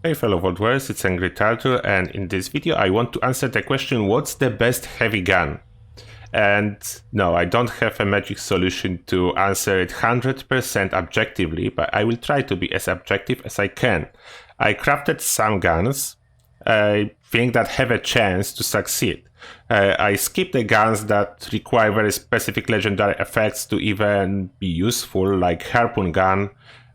Hey fellow Vault-Wearers, it's Angry Turtle, and in this video I want to answer the question, what's the best heavy gun? And no, I don't have a magic solution to answer it 100% objectively, but I will try to be as objective as I can. I crafted some guns I think that have a chance to succeed. I skipped the guns that require very specific legendary effects to even be useful, like Harpoon Gun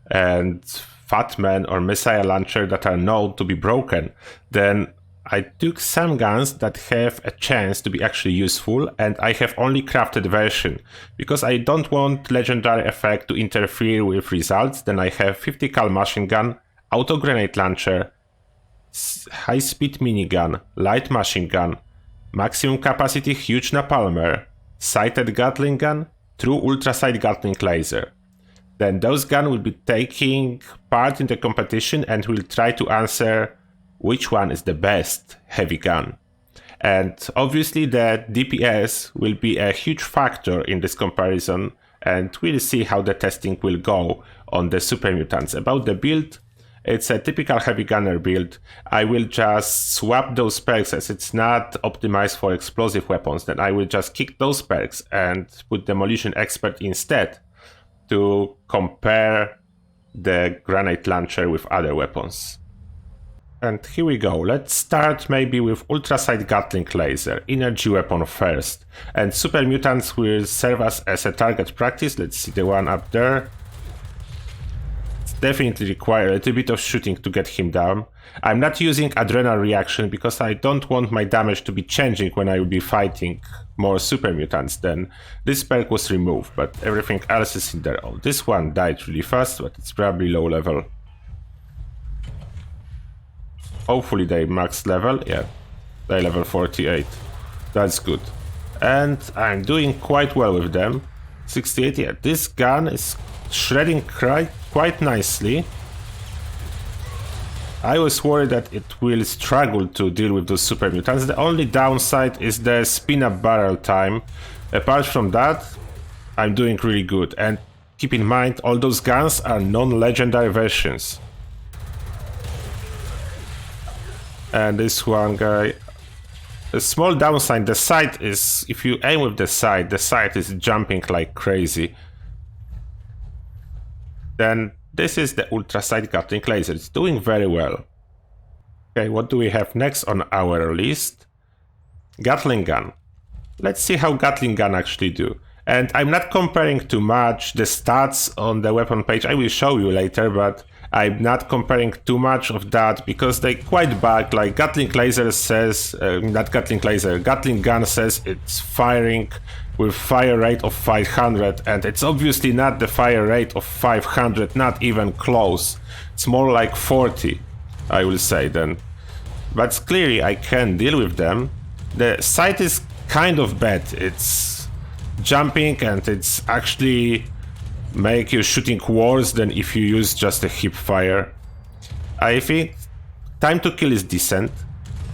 and Fat Man or Missile Launcher that are known to be broken. Then I took some guns that have a chance to be actually useful, and I have only crafted version because I don't want legendary effect to interfere with results. Then I have 50 cal machine gun, auto grenade launcher, high speed minigun, light machine gun, maximum capacity huge Polymer, sighted Gatling gun, true ultra sight Gatling laser. Then those guns will be taking part in the competition and will try to answer which one is the best heavy gun. And obviously the DPS will be a huge factor in this comparison, and we'll see how the testing will go on the super mutants. About the build, it's a typical heavy gunner build. I will just swap those perks as it's not optimized for explosive weapons. Then I will just kick those perks and put Demolition Expert instead to compare the grenade launcher with other weapons. And here we go. Let's start maybe with Ultra Sight Gatling Laser, energy weapon first. And super mutants will serve us as a target practice. Let's see the one up there. It's definitely require a little bit of shooting to get him down. I'm not using adrenal reaction because I don't want my damage to be changing when I will be fighting more super mutants. Then this perk was removed, but everything else is in there. Oh, this one died really fast, but it's probably low level. Hopefully they max level. Yeah, they level 48. That's good. And I'm doing quite well with them. 68, yeah, this gun is shredding quite nicely. I was worried that it will struggle to deal with those super mutants. The only downside is the spin-up barrel time. Apart from that, I'm doing really good. And keep in mind, all those guns are non-legendary versions. And this one guy, a small downside, the sight is, if you aim with the sight is jumping like crazy. Then this is the Ultra Sight Gatling Laser. It's doing very well. Okay, what do we have next on our list? Gatling Gun. Let's see how Gatling Gun actually do. And I'm not comparing too much the stats on the weapon page. I will show you later, but I'm not comparing too much of that because they quite bug. Like Gatling Laser says, not Gatling Laser, Gatling Gun says it's firing with fire rate of 500, and it's obviously not the fire rate of 500, not even close. It's more like 40, I will say then. But clearly I can deal with them. The sight is kind of bad. It's jumping and it's actually make you shooting worse than if you use just a hip fire. I think time to kill is decent.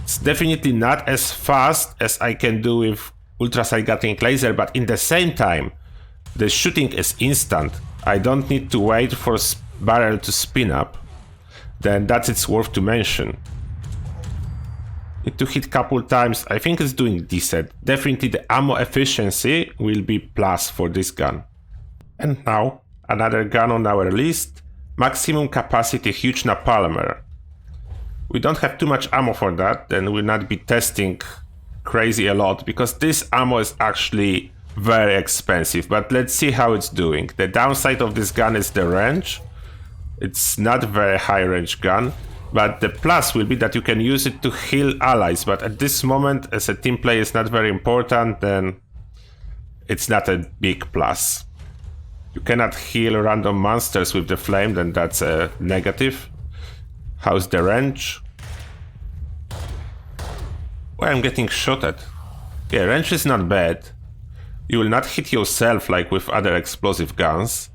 It's definitely not as fast as I can do with Ultra Sight Gatling Laser, but in the same time, the shooting is instant. I don't need to wait for barrel to spin up. Then that's it's worth to mention. Need to hit couple times. I think it's doing decent. Definitely the ammo efficiency will be plus for this gun. And now, another gun on our list, maximum capacity huge Polymer. We don't have too much ammo for that, then we'll not be testing crazy a lot, because this ammo is actually very expensive. But let's see how it's doing. The downside of this gun is the range. It's not a very high range gun, but the plus will be that you can use it to heal allies. But at this moment, as a team play is not very important, then it's not a big plus. You cannot heal random monsters with the flame, then that's a negative. How's the range? Well, I'm getting shot at. Yeah, range is not bad. You will not hit yourself like with other explosive guns.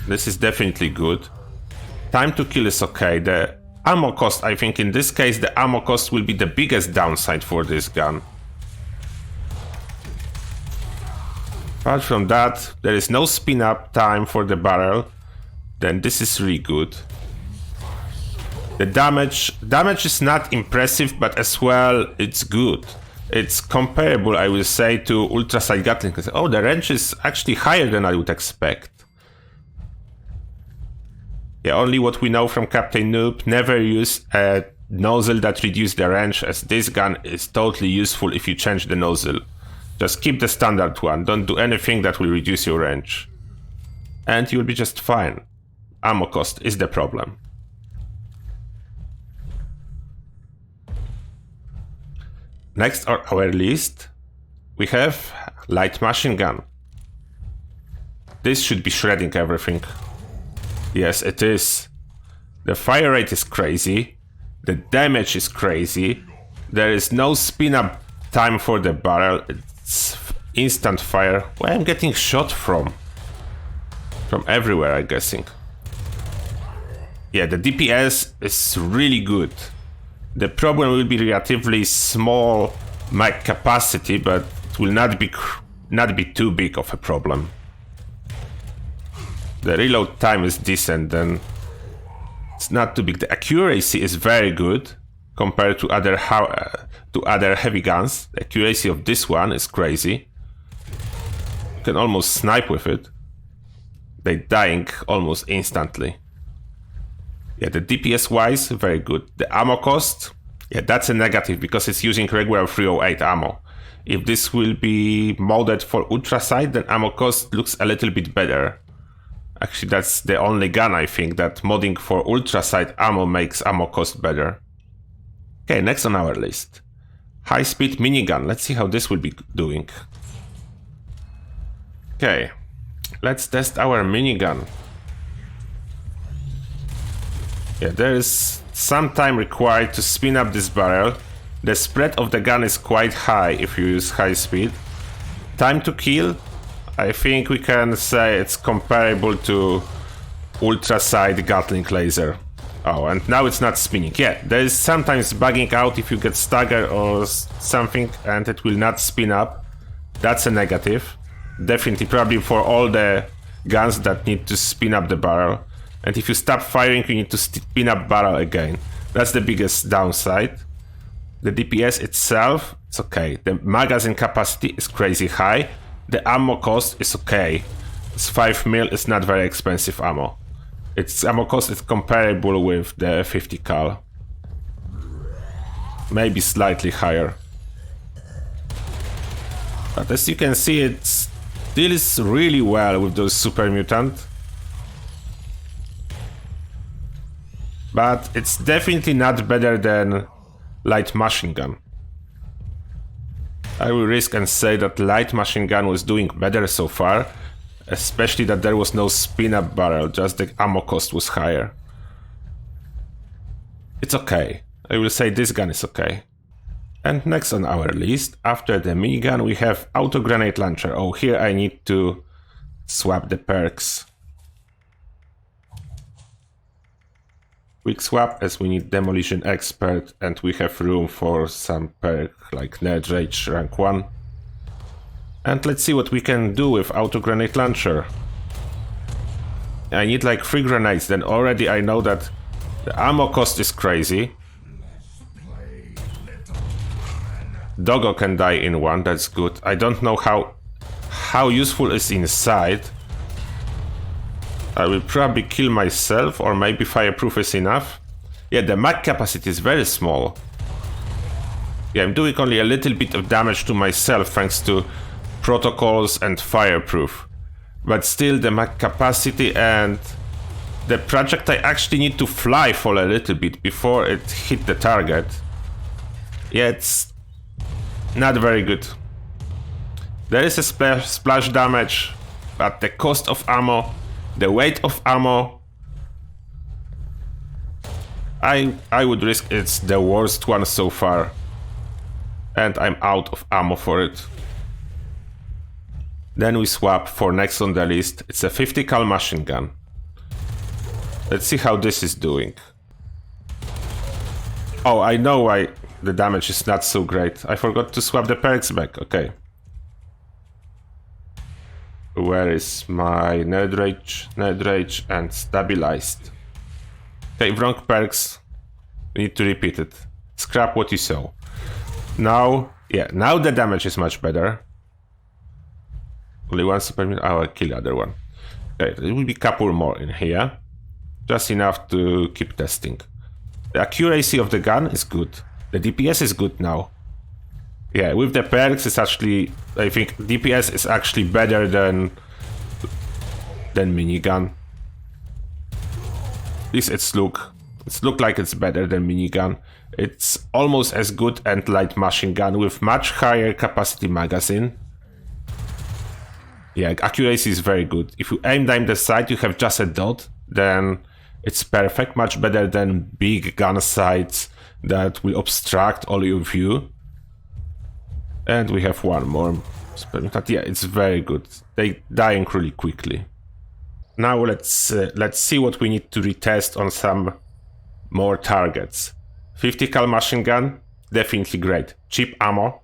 This is definitely good. Time to kill is okay. The ammo cost, I think in this case, the ammo cost will be the biggest downside for this gun. Apart from that, there is no spin-up time for the barrel. Then this is really good. The damage is not impressive, but as well, it's good. It's comparable, I will say, to ultrasonic Gatling. Oh, the range is actually higher than I would expect. Yeah, only what we know from Captain Noob, never use a nozzle that reduces the range, as this gun is totally useful if you change the nozzle. Just keep the standard one, don't do anything that will reduce your range. And you'll be just fine. Ammo cost is the problem. Next on our list, we have light machine gun. This should be shredding everything. Yes, it is. The fire rate is crazy. The damage is crazy. There is no spin up time for the barrel. It's instant fire. Where I'm getting shot from? From everywhere, I'm guessing. Yeah, the DPS is really good. The problem will be relatively small mag capacity, but it will not be too big of a problem. The reload time is decent, then it's not too big. The accuracy is very good compared to other heavy guns. The accuracy of this one is crazy. You can almost snipe with it. They're dying almost instantly. Yeah, the DPS wise, very good. The ammo cost, yeah, that's a negative because it's using regular 308 ammo. If this will be modded for ultra sight, then ammo cost looks a little bit better. Actually, that's the only gun I think that modding for ultra sight ammo makes ammo cost better. Okay, next on our list. High speed minigun. Let's see how this will be doing. Okay, let's test our minigun. Yeah, there is some time required to spin up this barrel. The spread of the gun is quite high if you use high speed. Time to kill, I think we can say it's comparable to ultra sight Gatling laser. Oh, and now it's not spinning. Yeah, there is sometimes bugging out if you get staggered or something and it will not spin up. That's a negative. Definitely probably for all the guns that need to spin up the barrel. And if you stop firing, you need to spin up barrel again. That's the biggest downside. The DPS itself, it's okay. The magazine capacity is crazy high. The ammo cost is okay. It's 5 mil, it's not very expensive ammo. Its ammo cost is comparable with the 50 cal. Maybe slightly higher. But as you can see, it deals really well with those super mutant. But it's definitely not better than light machine gun. I will risk and say that light machine gun was doing better so far, especially that there was no spin-up barrel, just the ammo cost was higher. It's okay. I will say this gun is okay. And next on our list, after the minigun, we have auto grenade launcher. Oh, here I need to swap the perks. Quick swap, as we need demolition expert and we have room for some perk like nerd rage rank 1. And let's see what we can do with auto grenade launcher. I need like 3 grenades, then already I know that the ammo cost is crazy. Doggo can die in one, that's good. I don't know how useful is inside. I will probably kill myself, or maybe fireproof is enough. Yeah, the mag capacity is very small. Yeah, I'm doing only a little bit of damage to myself thanks to protocols and fireproof. But still, the mag capacity and the projectile actually need to fly for a little bit before it hit the target. Yeah, it's not very good. There is a splash damage, but the cost of ammo, the weight of ammo, I would risk it's the worst one so far. And I'm out of ammo for it. Then we swap for next on the list. It's a 50 cal machine gun. Let's see how this is doing. Oh, I know why the damage is not so great. I forgot to swap the perks back. Okay. Where is my nerd rage and stabilized? Okay, wrong perks. We need to repeat it. Scrap what you saw. Now, yeah, now the damage is much better. Only one super minute. Oh, I'll kill the other one. Okay, there will be a couple more in here. Just enough to keep testing. The accuracy of the gun is good. The DPS is good now. Yeah, with the perks, it's actually, I think DPS is actually better than minigun. At least it's look like it's better than minigun. It's almost as good as light machine gun with much higher capacity magazine. Yeah, accuracy is very good. If you aim down the sight, you have just a dot, then it's perfect. Much better than big gun sights that will obstruct all your view. And we have one more. Yeah, it's very good. They dying really quickly. Now let's see what we need to retest on some more targets. 50 cal machine gun, definitely great. Cheap ammo,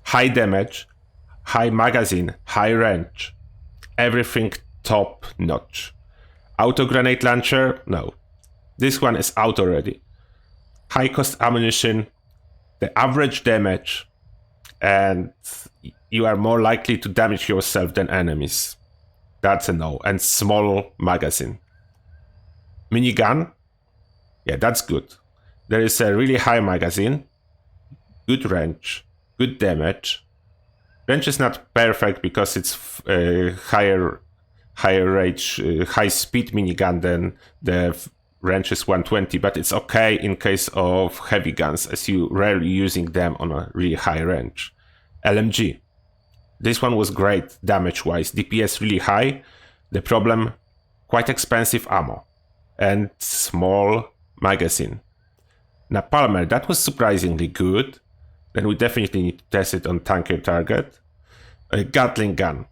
high damage, high magazine, high range. Everything top notch. Auto grenade launcher, no. This one is out already. High cost ammunition, the average damage, and you are more likely to damage yourself than enemies. That's a no. And small magazine. Minigun, yeah, that's good. There is a really high magazine, good range, good damage. Range is not perfect because it's higher range, high speed minigun than the range is 120, but it's okay in case of heavy guns, as you rarely using them on a really high range. LMG. This one was great damage-wise. DPS really high. The problem, quite expensive ammo and small magazine. Now Polymer, that was surprisingly good. Then we definitely need to test it on tankier target. A Gatling Gun.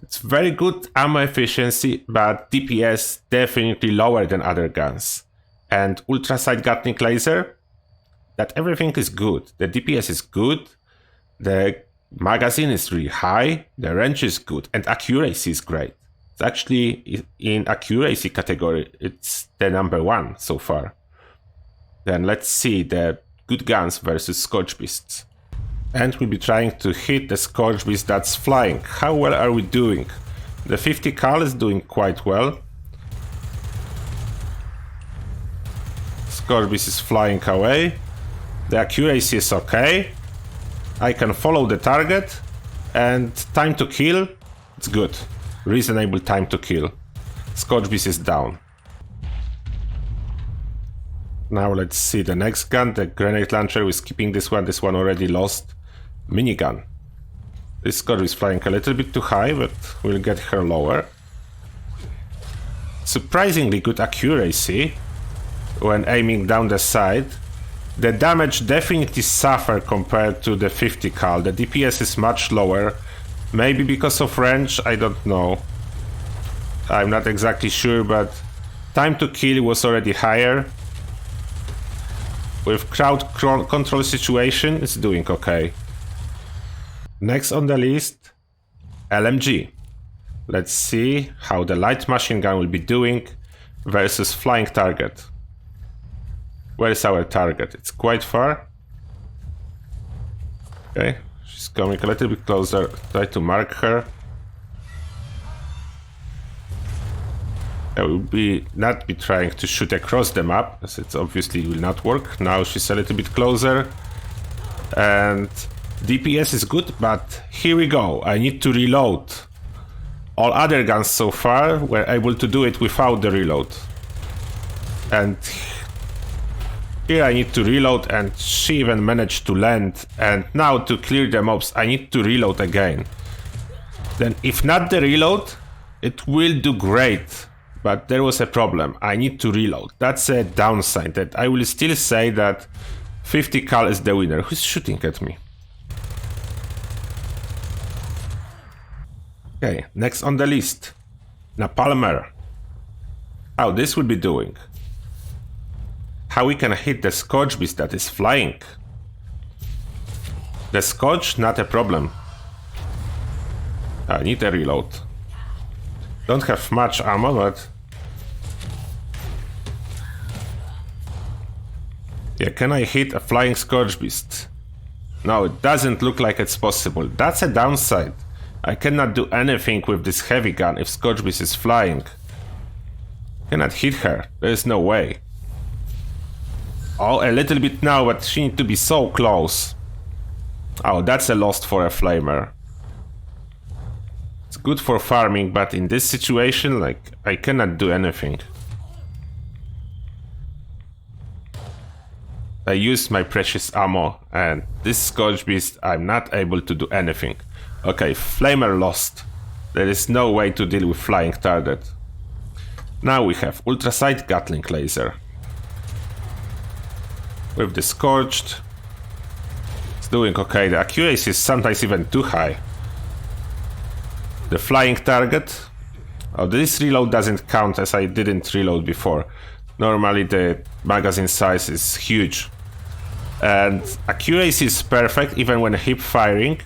It's very good ammo efficiency, but DPS definitely lower than other guns. And ultra sight Gatling laser, that everything is good. The DPS is good, the magazine is really high, the range is good, and accuracy is great. It's actually in accuracy category, it's the #1 so far. Then let's see the good guns versus Scourge beasts. And we'll be trying to hit the Scourge beast that's flying. How well are we doing? The 50 cal is doing quite well. Scourge beast is flying away. The accuracy is okay. I can follow the target. And time to kill, it's good. Reasonable time to kill. Scourge beast is down. Now let's see the next gun, the grenade launcher. We're skipping this one already lost. Minigun. This Scourge is flying a little bit too high, but we'll get her lower. Surprisingly good accuracy when aiming down the side. The damage definitely suffer compared to the 50 cal. The DPS is much lower. Maybe because of range, I don't know. I'm not exactly sure, but time to kill was already higher. With crowd control situation, it's doing okay. Next on the list, LMG. Let's see how the light machine gun will be doing versus flying target. Where is our target? It's quite far. Okay, she's coming a little bit closer. Try to mark her. I will not be trying to shoot across the map, as it obviously will not work. Now she's a little bit closer. And DPS is good, but here we go. I need to reload. All other guns so far were able to do it without the reload. And here I need to reload, and she even managed to land. And now to clear the mobs, I need to reload again. Then if not the reload, it will do great. But there was a problem. I need to reload. That's a downside. That I will still say that 50 cal is the winner. Who's shooting at me? Okay, next on the list. Now Polymer. How this will be doing. How we can hit the Scourge beast that is flying. The Scourge, not a problem. I need a reload. Don't have much ammo, but Yeah, can I hit a flying Scourge Beast? No, it doesn't look like it's possible. That's a downside. I cannot do anything with this heavy gun if Scourge Beast is flying. Cannot hit her. There is no way. Oh, a little bit now, but she needs to be so close. Oh, that's a loss for a flamer. It's good for farming, but in this situation, like, I cannot do anything. I used my precious ammo, and this Scourge Beast, I'm not able to do anything. Okay, flamer lost. There is no way to deal with flying target. Now we have ultrasight Gatling laser. With the Scourged, it's doing okay. The accuracy is sometimes even too high. The flying target. Oh, this reload doesn't count as I didn't reload before. Normally the magazine size is huge. And accuracy is perfect even when hip firing.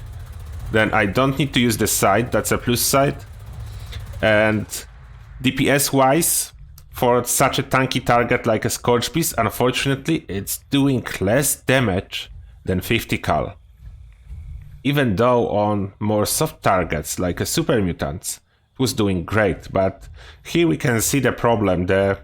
Then I don't need to use the sight, that's a plus side. And DPS wise, for such a tanky target like a Scourge Beast, unfortunately it's doing less damage than 50 cal. Even though on more soft targets like a Super Mutants, it was doing great, but here we can see the problem. The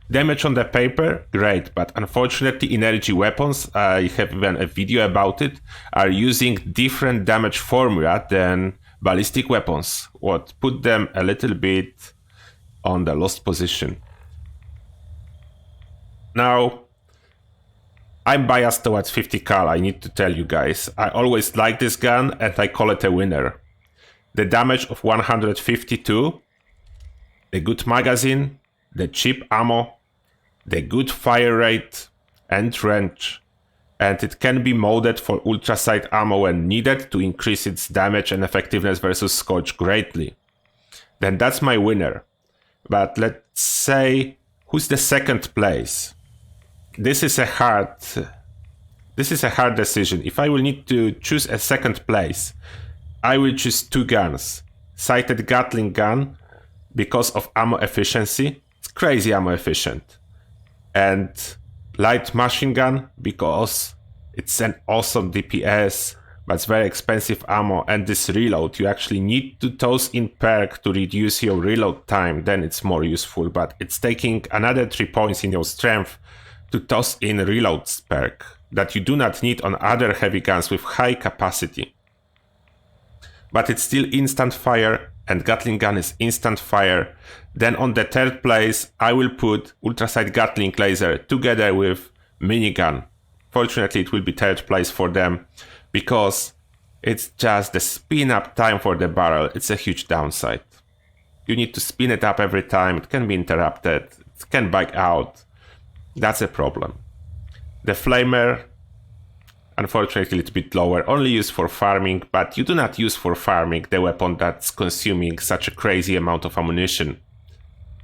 damage on the paper, great, but unfortunately energy weapons, I have even a video about it, are using different damage formula than ballistic weapons, what put them a little bit on the lost position. Now, I'm biased towards 50 cal, I need to tell you guys. I always like this gun and I call it a winner. The damage of 152, the good magazine, the cheap ammo, the good fire rate and range, and it can be modded for ultrasight ammo when needed to increase its damage and effectiveness versus Scourge greatly. Then that's my winner. But let's say, who's the second place? This is a hard decision. If I will need to choose a second place, I will choose two guns. Sighted Gatling Gun because of ammo efficiency. It's crazy ammo efficient. And light machine gun because it's an awesome DPS, but it's very expensive ammo, and this reload, you actually need to toss in perk to reduce your reload time, then it's more useful, but it's taking another 3 points in your strength to toss in reload perk that you do not need on other heavy guns with high capacity. But it's still instant fire, and Gatling Gun is instant fire. Then on the third place, I will put ultrasight Gatling laser together with Minigun. Fortunately, it will be third place for them, because it's just the spin up time for the barrel. It's a huge downside. You need to spin it up every time, it can be interrupted, it can bug out. That's a problem. The flamer, unfortunately a little bit lower, only used for farming, but you do not use for farming the weapon that's consuming such a crazy amount of ammunition.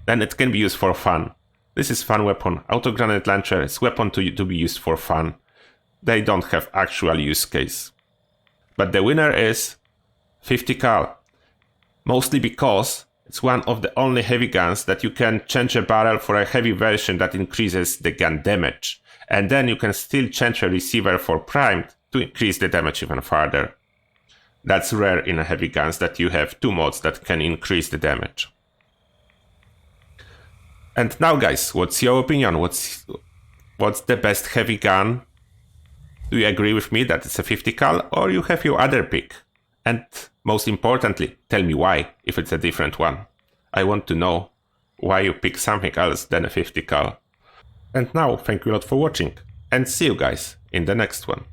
Then it can be used for fun. This is fun weapon. Auto grenade launcher is weapon to be used for fun. They don't have actual use case. But the winner is 50 cal. Mostly because it's one of the only heavy guns that you can change a barrel for a heavy version that increases the gun damage. And then you can still change a receiver for primed to increase the damage even further. That's rare in a heavy guns that you have two mods that can increase the damage. And now guys, what's your opinion? What's the best heavy gun? Do you agree with me that it's a 50 cal, or you have your other pick? And most importantly, tell me why, if it's a different one. I want to know why you pick something else than a 50 cal. And now, thank you a lot for watching, and see you guys in the next one.